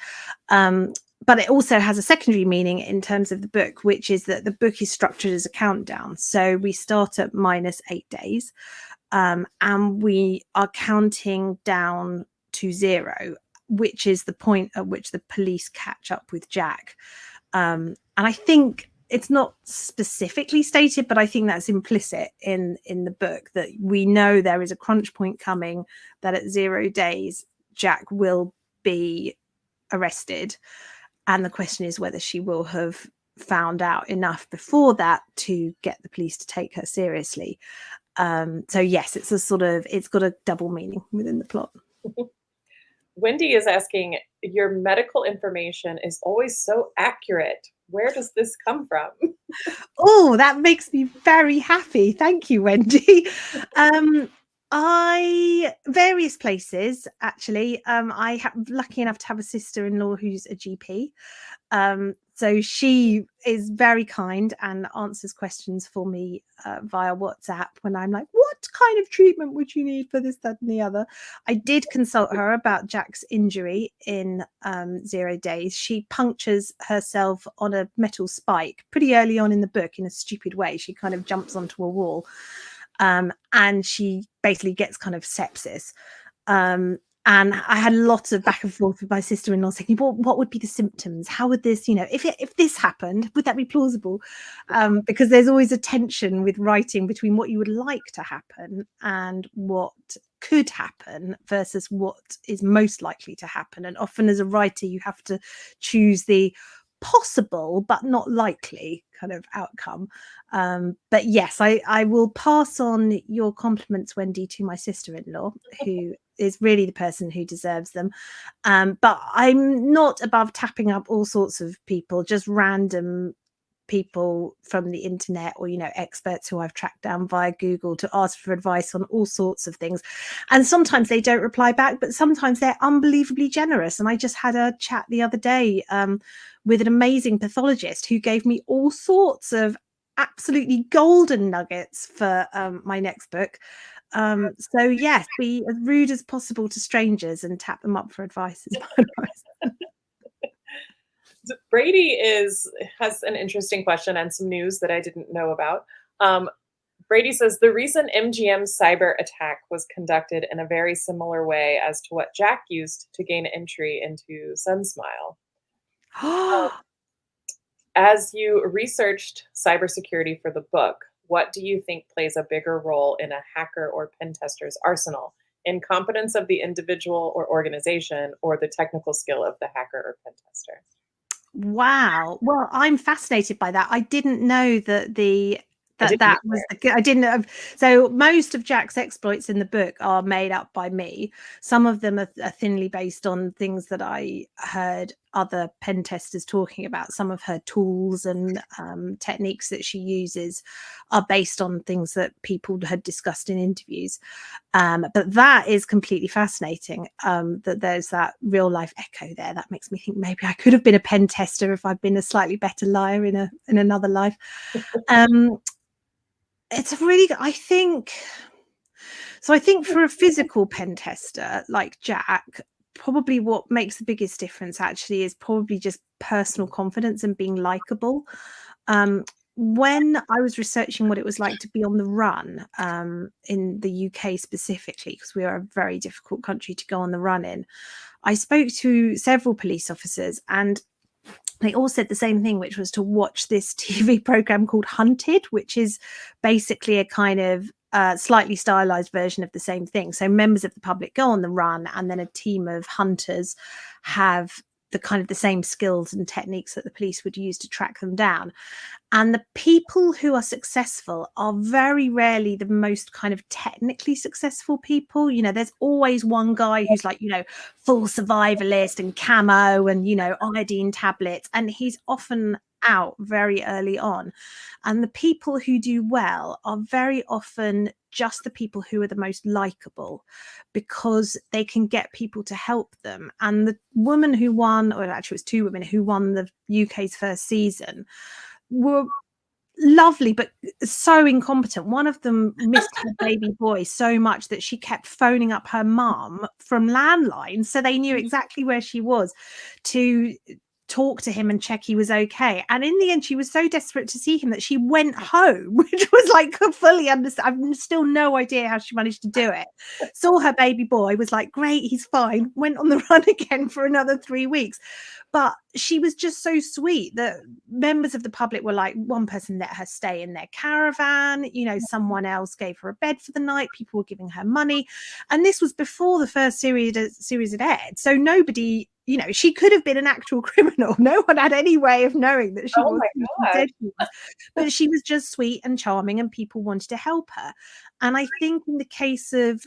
But it also has a secondary meaning in terms of the book, which is that the book is structured as a countdown. So we start at -8 days, and we are counting down to 0, which is the point at which the police catch up with Jack. And I think it's not specifically stated, but I think that's implicit in the book, that we know there is a crunch point coming, that at 0 days, Jack will be arrested. And the question is whether she will have found out enough before that to get the police to take her seriously. So yes, it's got a double meaning within the plot. Wendy is asking, your medical information is always so accurate. Where does this come from? Oh, that makes me very happy. Thank you, Wendy. Various places actually. I have lucky enough to have a sister-in-law who's a GP. So she is very kind and answers questions for me via WhatsApp when I'm like, what kind of treatment would you need for this, that, and the other? I did consult her about Jack's injury in 0 days. She punctures herself on a metal spike pretty early on in the book in a stupid way. She kind of jumps onto a wall, and she basically gets kind of sepsis. And I had lots of back and forth with my sister-in-law saying, well, what would be the symptoms? How would this, if this happened, would that be plausible? Because there's always a tension with writing between what you would like to happen and what could happen versus what is most likely to happen. And often as a writer, you have to choose the possible but not likely kind of outcome. But yes, I will pass on your compliments, Wendy, to my sister-in-law, who is really the person who deserves them. But I'm not above tapping up all sorts of people, just random people from the internet, or experts who I've tracked down via Google to ask for advice on all sorts of things. And sometimes they don't reply back, but sometimes they're unbelievably generous. And I just had a chat the other day with an amazing pathologist who gave me all sorts of absolutely golden nuggets for my next book. So yes, be as rude as possible to strangers and tap them up for advice is my advice. Brady has an interesting question and some news that I didn't know about. Brady says the recent MGM cyber attack was conducted in a very similar way as to what Jack used to gain entry into SunSmile. As you researched cybersecurity for the book, what do you think plays a bigger role in a hacker or pen tester's arsenal? Incompetence of the individual or organization, or the technical skill of the hacker or pen tester? Wow. Well, I'm fascinated by that. I didn't know that I that was I didn't know. So most of Jack's exploits in the book are made up by me. Some of them are thinly based on things that I heard other pen testers talking about. Some of her tools and techniques that she uses are based on things that people had discussed in interviews. But that is completely fascinating, that there's that real life echo there. That makes me think maybe I could have been a pen tester if I'd been a slightly better liar in another life. It's I think for a physical pen tester like Jack, probably what makes the biggest difference actually is probably just personal confidence and being likable. When I was researching what it was like to be on the run, in the UK specifically, because we are a very difficult country to go on the run in, I spoke to several police officers, and they all said the same thing, which was to watch this TV program called Hunted, which is basically a kind of slightly stylized version of the same thing. So members of the public go on the run, and then a team of hunters have the kind of the same skills and techniques that the police would use to track them down. And the people who are successful are very rarely the most kind of technically successful people. You know, there's always one guy who's like, you know, full survivalist and camo and, you know, iodine tablets. And he's often out very early on. And the people who do well are very often just the people who are the most likable, because they can get people to help them. And the woman who won, or actually it was two women who won the UK's first season, were lovely but so incompetent. One of them missed her baby boy so much that she kept phoning up her mum from landlines, so they knew exactly where she was, to talk to him and check he was okay. And in the end, she was so desperate to see him that she went home, which was like fully understand. I've still no idea how she managed to do it. Saw her baby boy, was like, great, he's fine. Went on the run again for another 3 weeks. But she was just so sweet that members of the public were like, one person let her stay in their caravan, you know, someone else gave her a bed for the night, people were giving her money. And this was before the first series had aired. So nobody, you know, she could have been an actual criminal. No one had any way of knowing that she was dead. But she was just sweet and charming, and people wanted to help her. And I think in the case of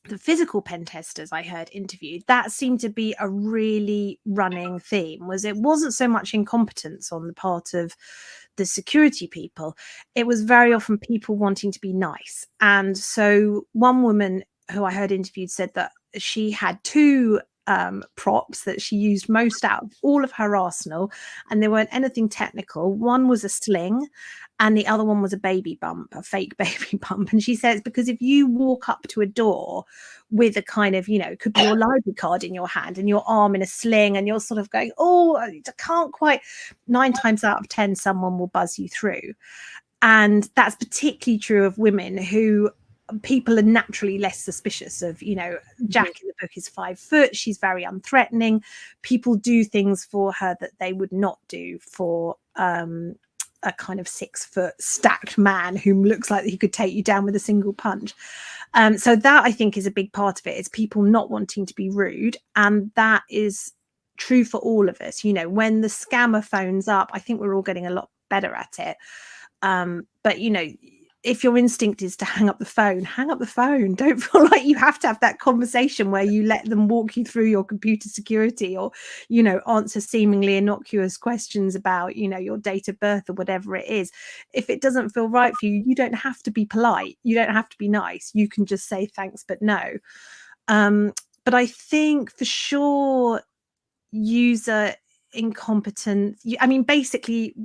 the physical pen testers I heard interviewed, that seemed to be a really running theme. Was it wasn't so much incompetence on the part of the security people. It was very often people wanting to be nice. And so one woman who I heard interviewed said that she had two props that she used most out of all of her arsenal, and they weren't anything technical. One was a sling, and the other one was a baby bump, a fake baby bump. And she says, because if you walk up to a door with a kind of, you know, it could be your library card in your hand and your arm in a sling, and you're sort of going, oh, I can't quite, 9 times out of 10, someone will buzz you through. And that's particularly true of women who people are naturally less suspicious of. You know, Jack in the book is 5 foot. She's very unthreatening. People do things for her that they would not do for a kind of 6 foot stacked man who looks like he could take you down with a single punch. So that, I think, is a big part of it. It's people not wanting to be rude. And that is true for all of us. You know, when the scammer phones up, I think we're all getting a lot better at it. But, you know, if your instinct is to hang up the phone, hang up the phone. Don't feel like you have to have that conversation where you let them walk you through your computer security, or, you know, answer seemingly innocuous questions about, you know, your date of birth or whatever it is. If it doesn't feel right for you, you don't have to be polite. You don't have to be nice. You can just say thanks, but no. But I think for sure, user incompetence, I mean, basically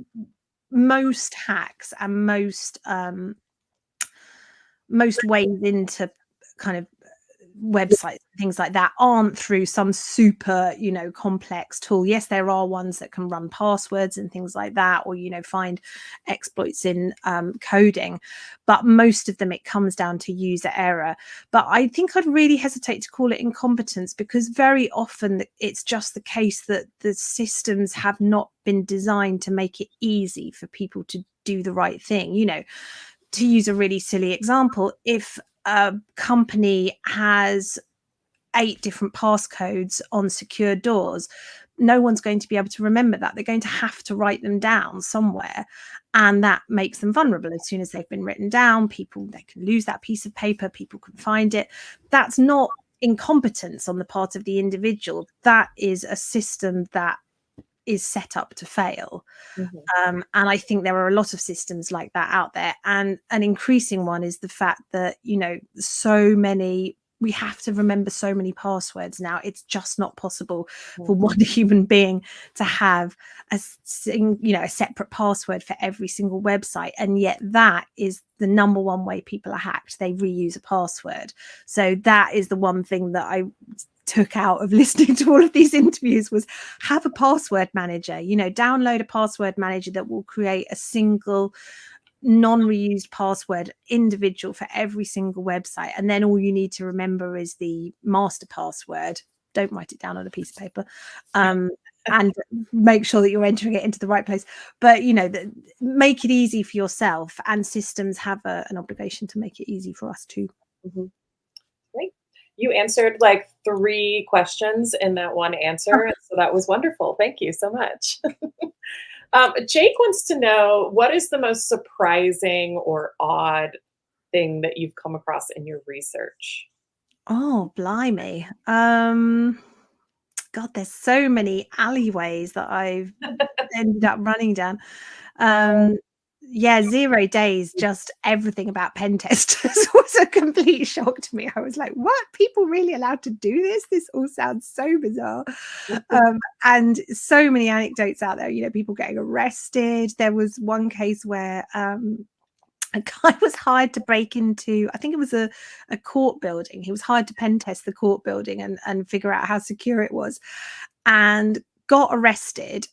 most hacks and most ways into kind of websites, things like that, aren't through some super, you know, complex tool. Yes, there are ones that can run passwords and things like that, or, you know, find exploits in coding, but most of them, it comes down to user error. But I think I'd really hesitate to call it incompetence, because very often it's just the case that the systems have not been designed to make it easy for people to do the right thing. You know, to use a really silly example, if a company has 8 different passcodes on secure doors, no one's going to be able to remember that. They're going to have to write them down somewhere, and that makes them vulnerable. As soon as they've been written down, they can lose that piece of paper, people can find it. That's not incompetence on the part of the individual. That is a system that is set up to fail. And I think there are a lot of systems like that out there, and an increasing one is the fact that, you know, we have to remember so many passwords now. It's just not possible for one human being to have a separate password for every single website, and yet that is the number one way people are hacked. They reuse a password. So that is the one thing that took out of listening to all of these interviews was have a password manager, download a password manager that will create a single non-reused password individual for every single website. And then all you need to remember is the master password. Don't write it down on a piece of paper. And make sure that you're entering it into the right place. But, make it easy for yourself, and systems have an obligation to make it easy for us too. Mm-hmm. Great. You answered like 3 questions in that one answer. So that was wonderful. Thank you so much. Jake wants to know, what is the most surprising or odd thing that you've come across in your research? Oh, blimey. God, there's so many alleyways that I've ended up running down. Yeah, 0 days, just everything about pen testers was a complete shock to me. I was like, what? People really allowed to do this? This all sounds so bizarre. And so many anecdotes out there, people getting arrested. There was one case where a guy was hired to break into, I think it was a court building. He was hired to pen test the court building and figure out how secure it was, and got arrested.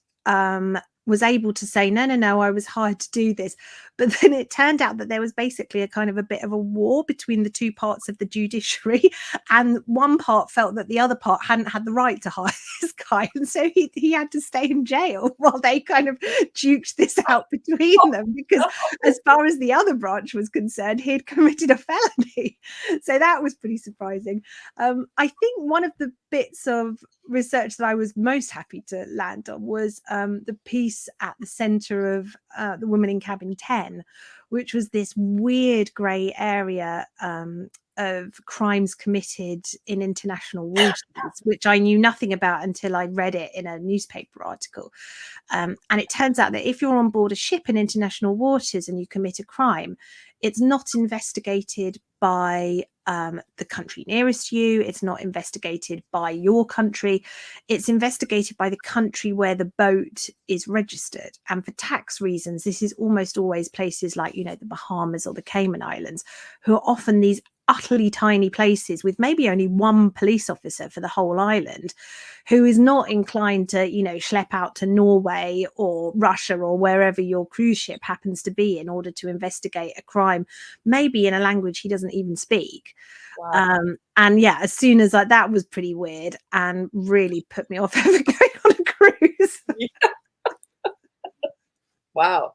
Was able to say, no, I was hired to do this. But then it turned out that there was basically a kind of a bit of a war between the two parts of the judiciary. And one part felt that the other part hadn't had the right to hire this guy. And so he had to stay in jail while they kind of duked this out between them, because as far as the other branch was concerned, he had committed a felony. So that was pretty surprising. I think one of the bits of research that I was most happy to land on was the piece at the center of The Woman in Cabin 10, which was this weird grey area of crimes committed in international waters, which I knew nothing about until I read it in a newspaper article. And it turns out that if you're on board a ship in international waters and you commit a crime, it's not investigated by the country nearest you. It's not investigated by your country. It's investigated by the country where the boat is registered. And for tax reasons, this is almost always places like, the Bahamas or the Cayman Islands, who are often these utterly tiny places with maybe only one police officer for the whole island, who is not inclined to, schlep out to Norway or Russia or wherever your cruise ship happens to be in order to investigate a crime, maybe in a language he doesn't even speak. Wow. And yeah, as soon as that was pretty weird and really put me off ever going on a cruise. Yeah. Wow.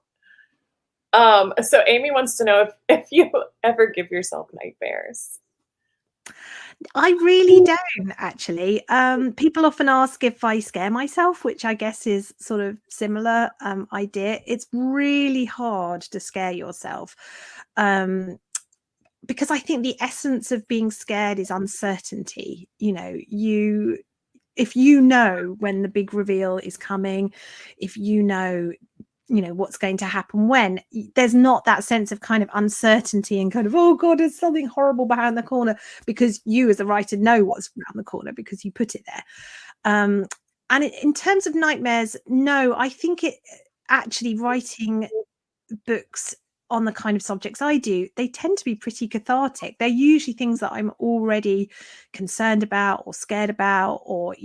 So Amy wants to know if you ever give yourself nightmares. I really don't, actually. People often ask if I scare myself, which I guess is sort of similar idea. It's really hard to scare yourself, because I think the essence of being scared is uncertainty. If you know when the big reveal is coming, if what's going to happen when, there's not that sense of kind of uncertainty and kind of, oh god, there's something horrible behind the corner, because you as a writer know what's around the corner because you put it there. And in terms of nightmares, no, I think it actually, writing books on the kind of subjects I do, they tend to be pretty cathartic. They're usually things that I'm already concerned about or scared about, or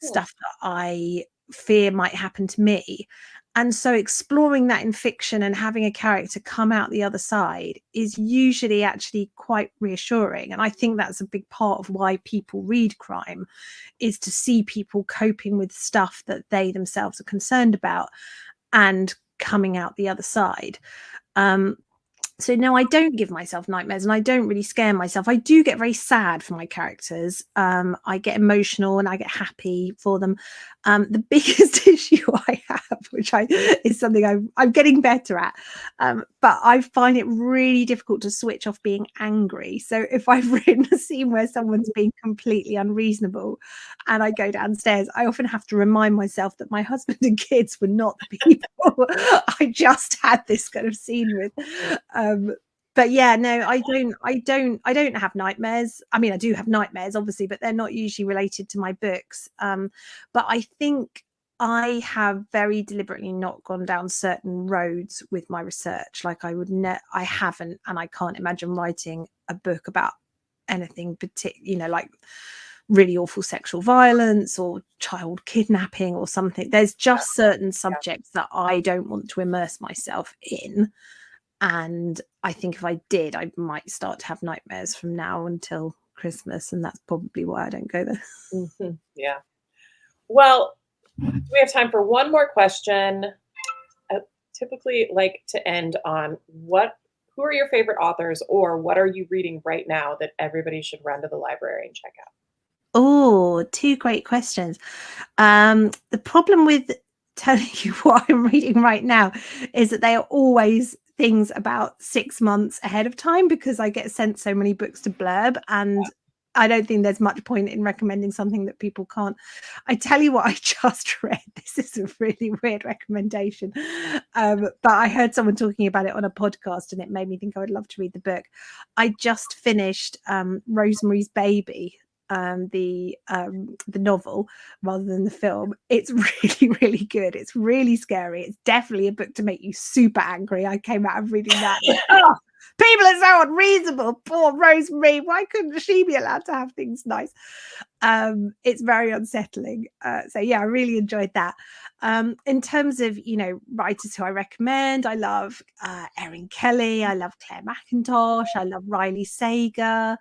stuff that I fear might happen to me. And so exploring that in fiction and having a character come out the other side is usually actually quite reassuring. And I think that's a big part of why people read crime, is to see people coping with stuff that they themselves are concerned about and coming out the other side. So no, I don't give myself nightmares, and I don't really scare myself. I do get very sad for my characters. I get emotional and I get happy for them. The biggest issue I have, which is something I'm getting better at, but I find it really difficult to switch off being angry. So if I've written a scene where someone's being completely unreasonable and I go downstairs, I often have to remind myself that my husband and kids were not the people I just had this kind of scene with. But yeah, no, I don't have nightmares. I mean, I do have nightmares, obviously, but they're not usually related to my books. But I think I have very deliberately not gone down certain roads with my research. Like I haven't, and I can't imagine writing a book about anything particular, like really awful sexual violence or child kidnapping or something. There's just certain subjects that I don't want to immerse myself in. And I think if I did, I might start to have nightmares from now until Christmas. And that's probably why I don't go there. Yeah. Well, we have time for one more question. I typically like to end on who are your favorite authors, or what are you reading right now that everybody should run to the library and check out? Oh, two great questions. The problem with telling you what I'm reading right now is that they are always things about 6 months ahead of time because I get sent so many books to blurb, and I don't think there's much point in recommending something that people can't. I tell you what I just read. This is a really weird recommendation. But I heard someone talking about it on a podcast and it made me think I would love to read the book. I just finished Rosemary's Baby, the novel rather than the film. It's really, really good. It's really scary. It's definitely a book to make you super angry. I came out of reading that. Oh, people are so unreasonable. Poor Rosemary. Why couldn't she be allowed to have things nice? It's very unsettling. So yeah, I really enjoyed that. In terms of, writers who I recommend, I love Erin Kelly. I love Claire McIntosh. I love Riley Sager,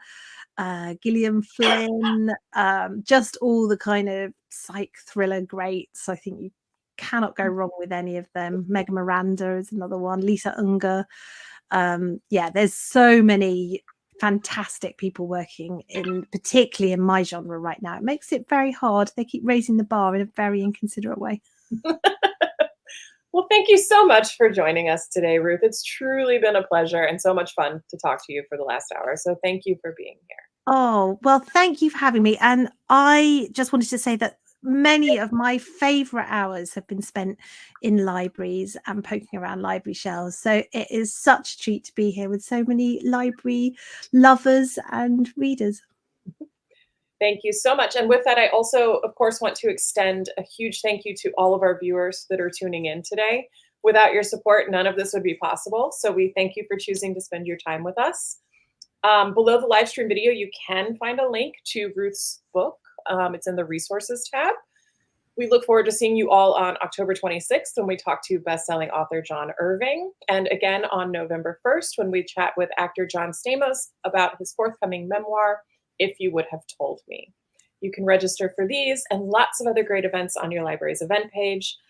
Gillian Flynn, just all the kind of psych thriller greats. I think you cannot go wrong with any of them. Meg Miranda is another one. Lisa Unger. Yeah, there's so many fantastic people working particularly in my genre right now. It makes it very hard. They keep raising the bar in a very inconsiderate way. Well, thank you so much for joining us today, Ruth. It's truly been a pleasure and so much fun to talk to you for the last hour. So thank you for being here. Oh, well, thank you for having me. And I just wanted to say that many of my favorite hours have been spent in libraries and poking around library shelves. So it is such a treat to be here with so many library lovers and readers. Thank you so much. And with that, I also, of course, want to extend a huge thank you to all of our viewers that are tuning in today. Without your support, none of this would be possible. So we thank you for choosing to spend your time with us. Below the live stream video, you can find a link to Ruth's book. It's in the resources tab. We look forward to seeing you all on October 26th when we talk to bestselling author John Irving, and again on November 1st when we chat with actor John Stamos about his forthcoming memoir, If You Would Have Told Me. You can register for these and lots of other great events on your library's event page.